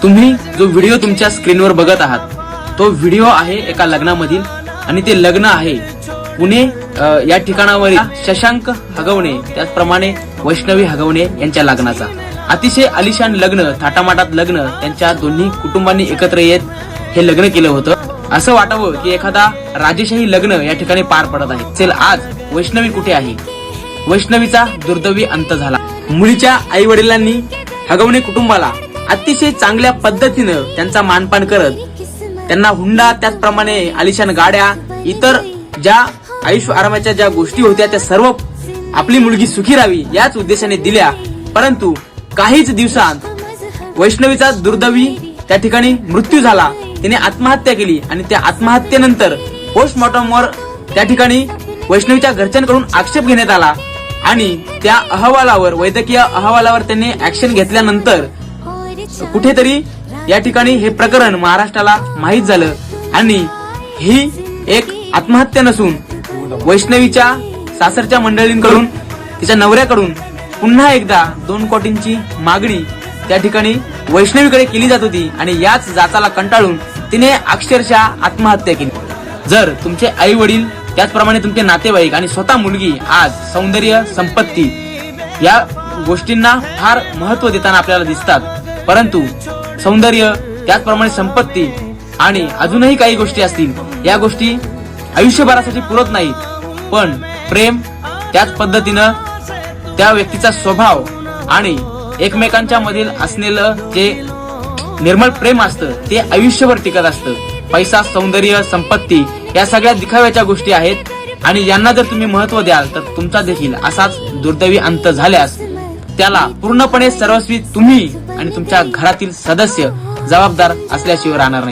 तुम्ही जो व्हिडिओ तुमच्या स्क्रीनवर बघत आहात तो व्हिडिओ आहे एका लग्नामधील आणि ते लग्न आहे पुणे या ठिकाणावरील शशांक हगवणे त्याचप्रमाणे वैष्णवी हगवणे यांच्या लग्नाचा। अतिशय आलिशान लग्न, थाटामाटात लग्न, त्यांच्या दोन्ही कुटुंबांनी एकत्र येत हे लग्न केलं होतं। असं वाटावं की एखादा राजेशाही लग्न या ठिकाणी पार पडत आहे। चल आज वैष्णवी कुठे आहे? वैष्णवीचा दुर्दैवी अंत झाला। मुलीच्या आई वडिलांनी हगवणे कुटुंबाला अतिशय चांगल्या पद्धतीनं त्यांचा मानपान करत त्यांना हुंडा, त्याचप्रमाणे आलिशान गाड्या, इतर ज्या आयुष्य आरामाच्या ज्या गोष्टी होत्या त्या सर्व आपली मुलगी सुखी राहावी याच उद्देशाने दिल्या। परंतु काहीच दिवसांत वैष्णवीचा दुर्दैवी त्या ठिकाणी मृत्यू झाला। तिने आत्महत्या केली आणि त्या आत्महत्येनंतर पोस्टमॉर्टमवर त्या ठिकाणी वैष्णवीच्या घरच्यांकडून आक्षेप घेण्यात आला आणि त्या अहवालावर, वैद्यकीय अहवालावर त्यांनी ऍक्शन घेतल्यानंतर कुठेतरी या ठिकाणी हे प्रकरण महाराष्ट्राला माहीत झालं आणि ही एक आत्महत्या नसून वैष्णवीच्या सासरच्या मंडळींकडून, तिच्या नवऱ्याकडून पुन्हा एकदा 2 कोटींची मागणी त्या ठिकाणी वैष्णवीकडे केली जात होती आणि याच जाचाला कंटाळून तिने अक्षरशः आत्महत्या केली। जर तुमचे आई वडील, त्याचप्रमाणे तुमचे नातेवाईक आणि स्वतः मुलगी आज सौंदर्य, संपत्ती या गोष्टींना फार महत्व देताना आपल्याला दिसतात, परंतु सौंदर्य, त्याचप्रमाणे संपत्ती आणि अजूनही काही गोष्टी असतील, या गोष्टी आयुष्यभरासाठी पुरत नाहीत। पण प्रेम, त्याच पद्धतीनं त्या व्यक्तीचा स्वभाव आणि एकमेकांच्या मधील असलेलं जे निर्मळ प्रेम असतं ते आयुष्यभर टिकत असतं। पैसा, सौंदर्य, संपत्ती या सगळ्या दिखाव्याच्या गोष्टी आहेत आणि यांना जर तुम्ही महत्व द्याल तर तुमचा देखील असाच दुर्दैवी अंत झाल्यास त्याला पूर्णपणे सर्वस्वी तुम्ही आणि तुमच्या घरातील सदस्य जबाबदार असल्याशिवाय राहणार नाही।